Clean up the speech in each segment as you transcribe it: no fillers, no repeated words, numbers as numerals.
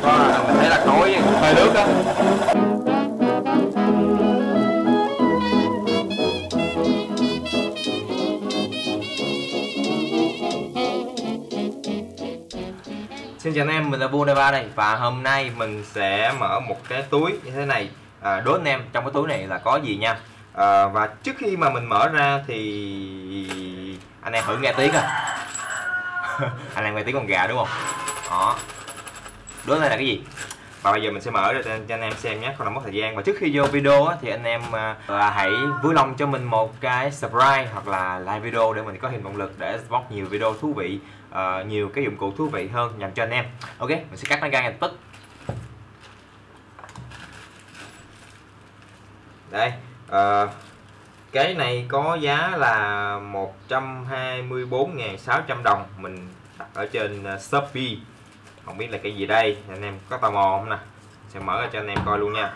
Mình thấy là khói hơi nước đó. Xin chào anh em, mình là Vua Neva đây và hôm nay mình sẽ mở một cái túi như thế này. Đố anh em trong cái túi này là có gì nha. Và trước khi mà mình mở ra thì anh em thử nghe tiếng à. Anh em nghe tiếng con gà đúng không? Đó. Đố này là cái gì? Và bây giờ mình sẽ mở ra cho anh em xem nhé, không làm mất thời gian. Và trước khi vô video á, thì anh em hãy vui lòng cho mình một cái subscribe hoặc là like video để mình có thêm động lực để bóc nhiều video thú vị, nhiều cái dụng cụ thú vị hơn dành cho anh em. Ok, mình sẽ cắt nó ra ngay lập tức. Đây, cái này có giá là 124.600 đồng. Mình đặt ở trên Shopee. Không biết là cái gì đây, anh em có tò mò không nè? Sẽ mở ra cho anh em coi luôn nha.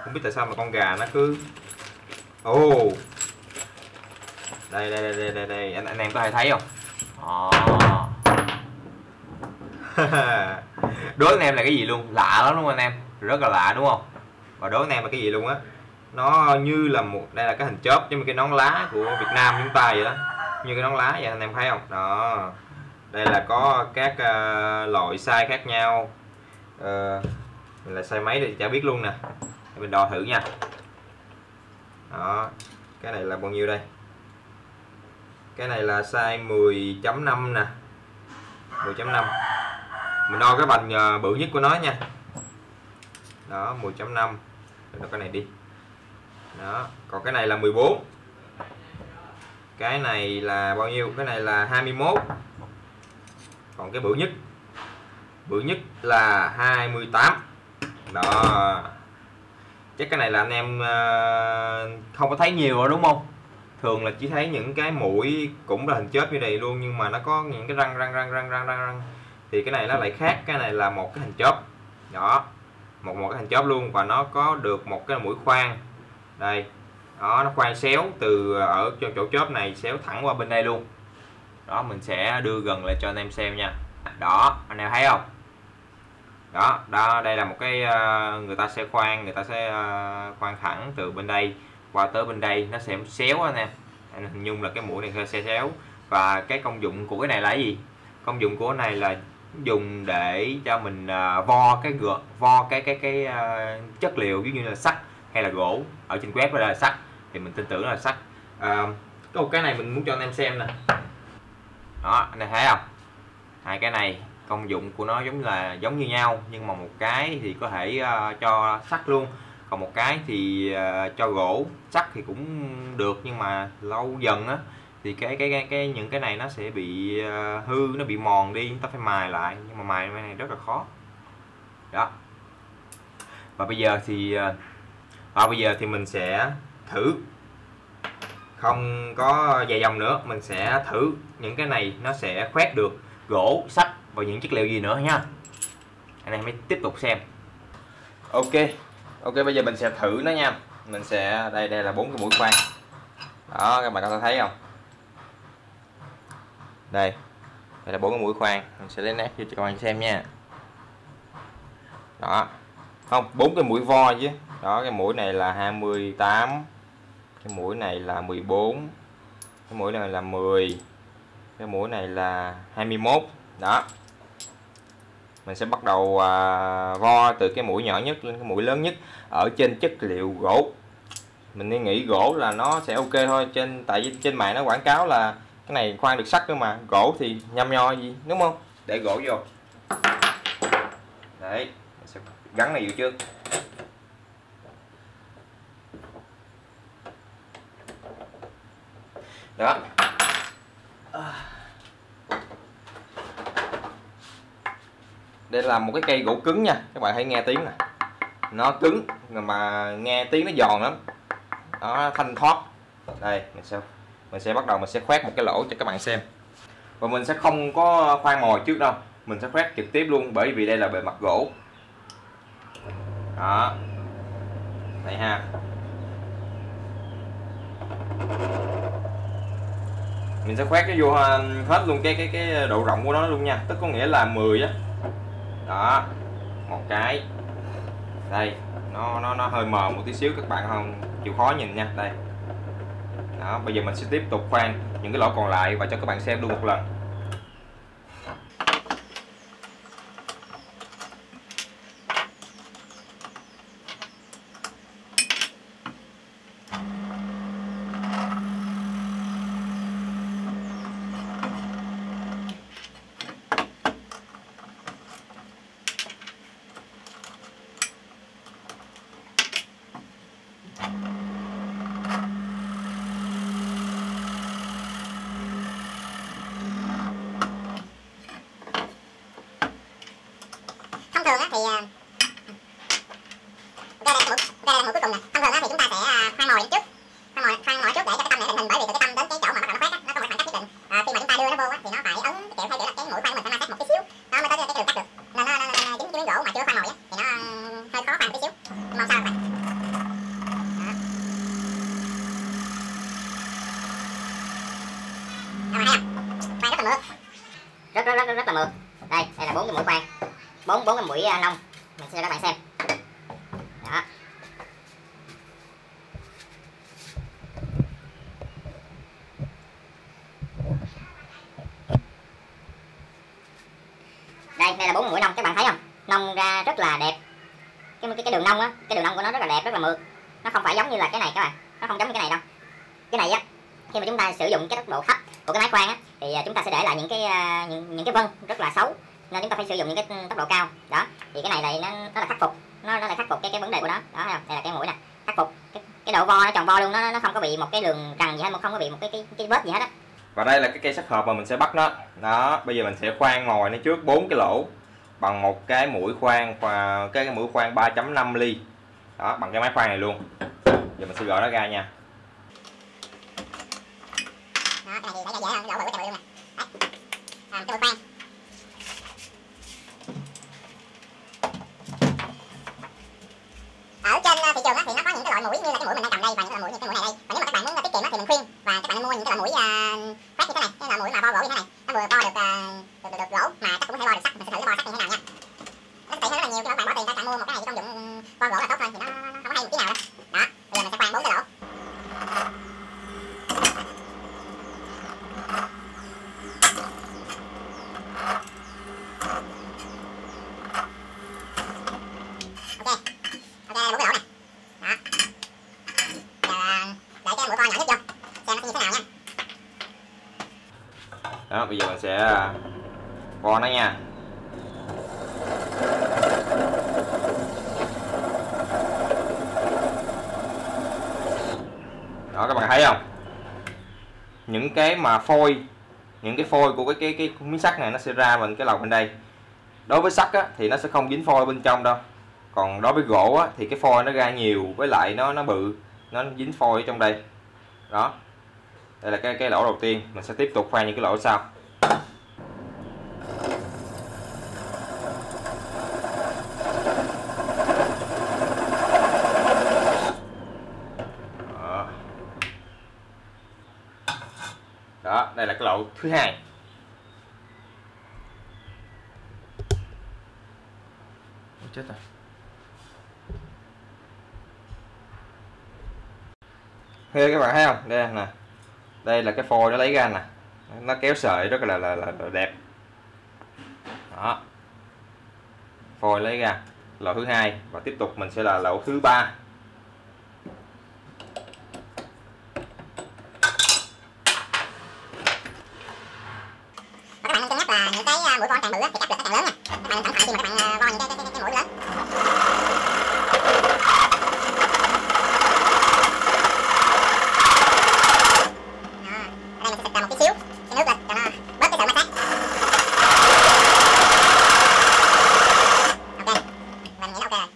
Không biết tại sao mà con gà nó cứ đây anh em có thể thấy không? Đố anh em là cái gì luôn, lạ lắm đúng không anh em? Rất là lạ đúng không? Và đố anh em là cái gì luôn á? Nó như là đây là cái hình chớp giống như cái nón lá của Việt Nam chúng ta vậy đó, như cái nón lá vậy, anh em thấy không? Đó, đây là có các loại size khác nhau. Mình là size mấy thì chả biết luôn nè, để mình đo thử nha. Đó, cái này là bao nhiêu đây? Cái này là size 10.5 nè, 10.5. Mình đo cái vành bự nhất của nó nha. Đó, 10.5. Mình đo cái này đi. Đó, còn cái này là 14. Cái này là bao nhiêu? Cái này là 21. Còn cái bự nhất là 28. Đó, chắc cái này là anh em không có thấy nhiều rồi đúng không? Thường là chỉ thấy những cái mũi cũng là hình chớp như này luôn, nhưng mà nó có những cái răng. Thì cái này nó lại khác, cái này là một cái hình chớp. Đó, một cái hình chớp luôn, và nó có được một cái mũi khoan đây. Đó, nó khoan xéo từ ở chỗ chớp này xéo thẳng qua bên đây luôn. Đó, mình sẽ đưa gần lại cho anh em xem nha. Đó, anh em thấy không? Đó, đây là một cái người ta sẽ khoan thẳng từ bên đây qua tới bên đây, nó sẽ xéo anh em. Hình dung là cái mũi này sẽ xéo. Và cái công dụng của cái này là cái gì? Công dụng của cái này là dùng để cho mình vo cái chất liệu, ví dụ như là sắt hay là gỗ. Ở trên web là sắt thì mình tin tưởng là sắt. Có một cái này mình muốn cho anh em xem nè. Đó, anh em thấy không? Hai cái này công dụng của nó giống như nhau, nhưng mà một cái thì có thể cho sắt luôn, còn một cái thì cho gỗ. Sắt thì cũng được, nhưng mà lâu dần á thì những cái này nó sẽ bị hư, nó bị mòn đi, chúng ta phải mài lại, nhưng mà mài cái này rất là khó. Đó. Và bây giờ thì mình sẽ thử, không có dài dòng nữa, mình sẽ thử những cái này nó sẽ khoét được gỗ, sắt và những chất liệu gì nữa nha. Anh em mới tiếp tục xem. Ok, bây giờ mình sẽ thử nó nha. Mình sẽ đây là 4 cái mũi khoan. Đó, các bạn có thể thấy không? Đây là 4 cái mũi khoan. Mình sẽ lấy nét cho các bạn xem nha. Đó, không, 4 cái mũi vo chứ. Đó, cái mũi này là 28, cái mũi này là 14, cái mũi này là 10, cái mũi này là 21. Đó, mình sẽ bắt đầu vo từ cái mũi nhỏ nhất lên cái mũi lớn nhất ở trên chất liệu gỗ. Mình nghĩ gỗ là nó sẽ ok thôi, tại vì trên mạng nó quảng cáo là cái này khoan được sắt cơ mà, gỗ thì nhăm nho gì đúng không? Để gỗ vô. Đấy, mình sẽ gắn này vô trước. Đó. Đây là một cái cây gỗ cứng nha, các bạn hãy nghe tiếng nè. Nó cứng mà nghe tiếng nó giòn lắm. Đó, thanh thoát. Đây, mình sẽ bắt đầu mình sẽ khoét một cái lỗ cho các bạn xem. Và mình sẽ không có khoan mồi trước đâu, mình sẽ khoét trực tiếp luôn, bởi vì đây là bề mặt gỗ. Đó. Đây ha. Mình sẽ khoét cái vô hết luôn cái độ rộng của nó luôn nha, tức có nghĩa là 10 á. Đó, một cái. Đây, nó hơi mờ một tí xíu, các bạn không chịu khó nhìn nha. Đây. Đó, bây giờ mình sẽ tiếp tục khoan những cái lỗ còn lại và cho các bạn xem luôn một lần. Thông thường á thì đây là mũi cuối cùng nè. Thông thường á thì chúng ta sẽ khoan mồi trước, khoan mồi trước để cho cái tâm này định hình, bởi vì từ cái tâm đến cái chỗ mà bắt đầu nó khoét á, nó có một khoảng cách nhất định. Khi mà chúng ta đưa nó vô á thì nó phải ấn cái kiểu, theo kiểu là cái mũi khoan của mình phải ma sát một tí xíu, nó mới tới cái đường cắt được. Nên nó dính cái miếng gỗ mà chưa khoan mồi á thì nó hơi khó khoan một tí xíu. Nhưng mà không sao các bạn. Các bạn thấy không? Khoan rất là mượt. Rất là mượt. Đây là 4 cái mũi khoan. 4 cái mũi nông. Mình sẽ cho các bạn xem. Đó. Đây là 4 mũi nông, các bạn thấy không? Nông ra rất là đẹp. Cái đường nông á, cái đường nông của nó rất là đẹp, rất là mượt. Nó không phải giống như là cái này các bạn. Nó không giống như cái này đâu. Cái này á, khi mà chúng ta sử dụng cái tốc độ thấp của cái máy khoan á thì chúng ta sẽ để lại những cái vân rất là xấu, nên chúng ta phải sử dụng những cái tốc độ cao. Đó, thì cái này nó là khắc phục, nó là khắc phục cái vấn đề của nó. Đó, thấy không? Đây là cái mũi nè, khắc phục cái độ vo, nó tròn vo luôn, nó không có bị một cái đường rằn gì hết, không có bị một cái vết gì hết á. Và đây là cái cây sắt hộp mà mình sẽ bắt nó. Đó, bây giờ mình sẽ khoan mồi nó trước 4 cái lỗ bằng một cái mũi khoan, và cái mũi khoan 3.5 ly. Đó, bằng cái máy khoan này luôn. Giờ mình sẽ gỡ nó ra nha. Đó, cái này thì dễ hơn, cái lỗ bự của luôn nè. Đấy. Cái mũi khoan. Ở trên thị trường á thì nó có những cái loại mũi như là cái mũi mình đang cầm đây, và những cái loại mũi như cái mũi này đây. Và nếu mà các bạn muốn tiết kiệm á thì mình khuyên và các bạn nên mua những cái loại mũi phát như thế này, cái loại mũi mà bo gỗ như thế này. Nó vừa bo được gỗ mà chắc cũng có thể bo được sắt. Mình sẽ thử cái bo sắt như thế nào nha. Nó tiện hơn rất là nhiều, khi các bạn bỏ tiền ra bạn mua một cái này công dụng bo gỗ là tốt hơn thì nó không có hay một tí nào đâu. Đó, bây giờ mình sẽ khoan 4 cái lỗ. Đó, bây giờ mình sẽ vo nó nha. Đó, các bạn thấy không? Những cái mà phôi, những cái phôi của cái miếng sắt này nó sẽ ra bên cái lầu bên đây. Đối với sắt á, thì nó sẽ không dính phôi bên trong đâu. Còn đối với gỗ á, thì cái phôi nó ra nhiều, với lại nó bự, nó dính phôi ở trong đây. Đó. Đây là cái lỗ đầu tiên, mình sẽ tiếp tục khoan những cái lỗ sau. Đó, đây là cái lỗ thứ hai. Chết rồi. Thế các bạn thấy không? Đây nè. Đây là cái phôi nó lấy ra nè. Nó kéo sợi rất là đẹp. Đó. Phôi lấy ra. Lỗ thứ hai và tiếp tục mình sẽ là lỗ thứ ba. Các bạn nên cân nhắc là những cái mũi con càng bự thì áp lực nó càng lớn nha. Các bạn nên cẩn thận khi mà các bạn vo những cái mũi lớn. Ở đây mình sẽ xịt một tí xíu cái nước lên cho nó bớt cái sự ma sát. Ok, mình nghĩ là ok rồi.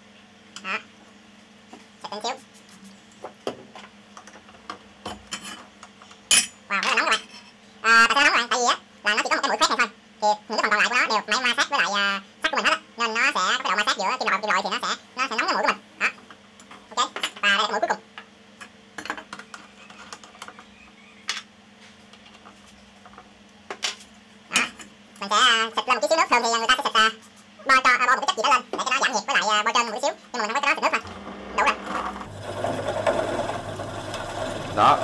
Đó, xịt tí xíu. Wow, rất là nóng các bạn. Tại sao nóng các bạn? Tại vì á là nó chỉ có một cái mũi khoét này thôi, thì những cái phần còn lại của nó đều máy ma sát với lại sắt của mình hết á, nên nó sẽ có cái độ ma sát giữa kim loại thì nó sẽ nóng cái mũi của mình. Đó, ok, và đây là cái mũi cuối cùng. Đó, mình sẽ xịt lên một tí xíu nước. Thường thì người ta sẽ xịt bo bo trên một tí xíu, nhưng mà mình không có cái đó xịt nước thôi. Đủ rồi. Đó.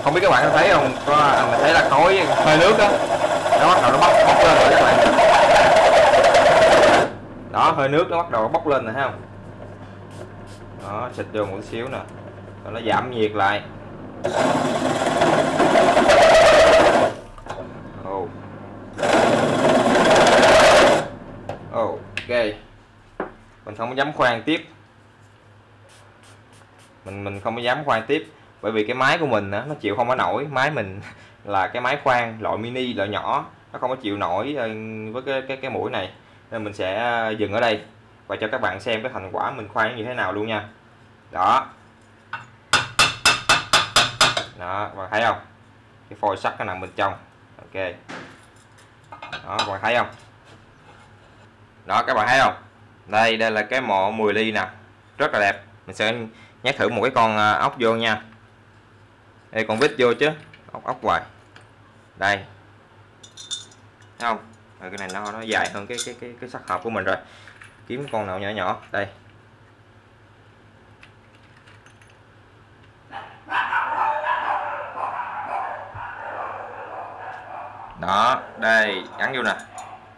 Không biết các bạn có thấy không? Mình thấy là khói hơi nước đó. Nó bắt đầu nó bốc lên rồi các bạn. Đó, hơi nước nó bắt đầu bốc lên rồi thấy không? Đó, xịt vô một xíu nè. Rồi nó giảm nhiệt lại. Ok. Mình không có dám khoan tiếp. Mình không có dám khoan tiếp bởi vì cái máy của mình nó chịu không có nổi. Máy mình là cái máy khoan loại mini, loại nhỏ, nó không có chịu nổi với cái mũi này, nên mình sẽ dừng ở đây và cho các bạn xem cái thành quả mình khoan như thế nào luôn nha. Đó, đó, các bạn thấy không, cái phôi sắt nó nằm bên trong. Ok, đó, các bạn thấy không, đó, các bạn thấy không, đây là cái mọ 10 ly nè, rất là đẹp. Mình sẽ nhét thử một cái con ốc vô nha. Đây, con vít vô chứ, ốc hoài. Đây, thấy không? Rồi, cái này nó dài hơn cái sắt hộp của mình rồi. Kiếm con nào nhỏ nhỏ đây. Đó, đây, gắn vô nè.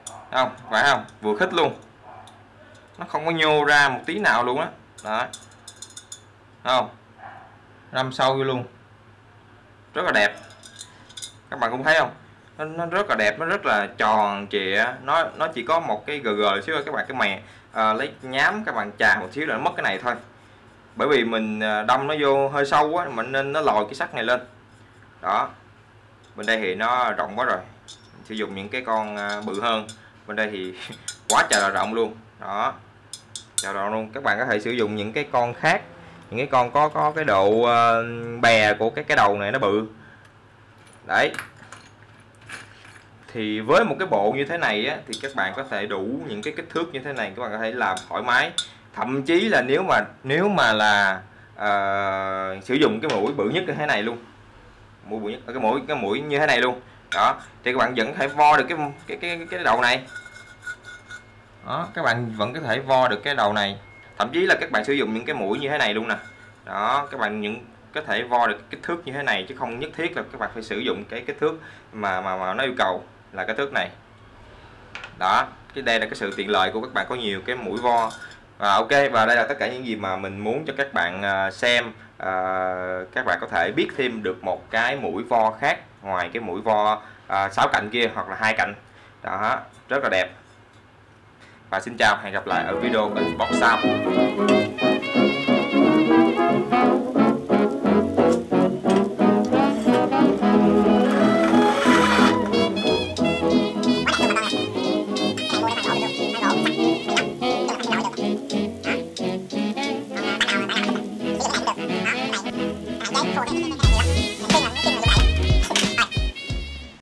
Thấy không? Phải không? Vừa khít luôn. Nó không có nhô ra một tí nào luôn á. Đó. Thấy không? Đâm sâu vô luôn. Rất là đẹp. Các bạn cũng thấy không? Nó rất là đẹp, nó rất là tròn trịa. Nó chỉ có một cái gờ xíu các bạn, cái mè lấy nhám các bạn chà một xíu là nó mất cái này thôi. Bởi vì mình đâm nó vô hơi sâu quá, mình nên nó lòi cái sắt này lên. Đó. Bên đây thì nó rộng quá rồi. Mình sử dụng những cái con bự hơn. Bên đây thì quá trời là rộng luôn. Đó. Trời rộng luôn. Các bạn có thể sử dụng những cái con khác, những cái con có cái độ bè của cái đầu này nó bự. Đấy. Thì với một cái bộ như thế này á, thì các bạn có thể đủ những cái kích thước như thế này, các bạn có thể làm thoải mái. Thậm chí là nếu mà là sử dụng cái mũi bự nhất như thế này luôn, mũi bự nhất, cái mũi như thế này luôn, đó, thì các bạn vẫn có thể vo được cái đầu này. Đó, các bạn vẫn có thể vo được cái đầu này. Thậm chí là các bạn sử dụng những cái mũi như thế này luôn nè. Đó, các bạn có thể vo được kích thước như thế này, chứ không nhất thiết là các bạn phải sử dụng cái kích thước mà nó yêu cầu là cái thước này. Đó, đây là cái sự tiện lợi của các bạn có nhiều cái mũi vo. Ok, và đây là tất cả những gì mà mình muốn cho các bạn xem. Các bạn có thể biết thêm được một cái mũi vo khác ngoài cái mũi vo 6 cạnh kia hoặc là 2 cạnh. Đó, rất là đẹp. Và xin chào, hẹn gặp lại ở video bên box sau.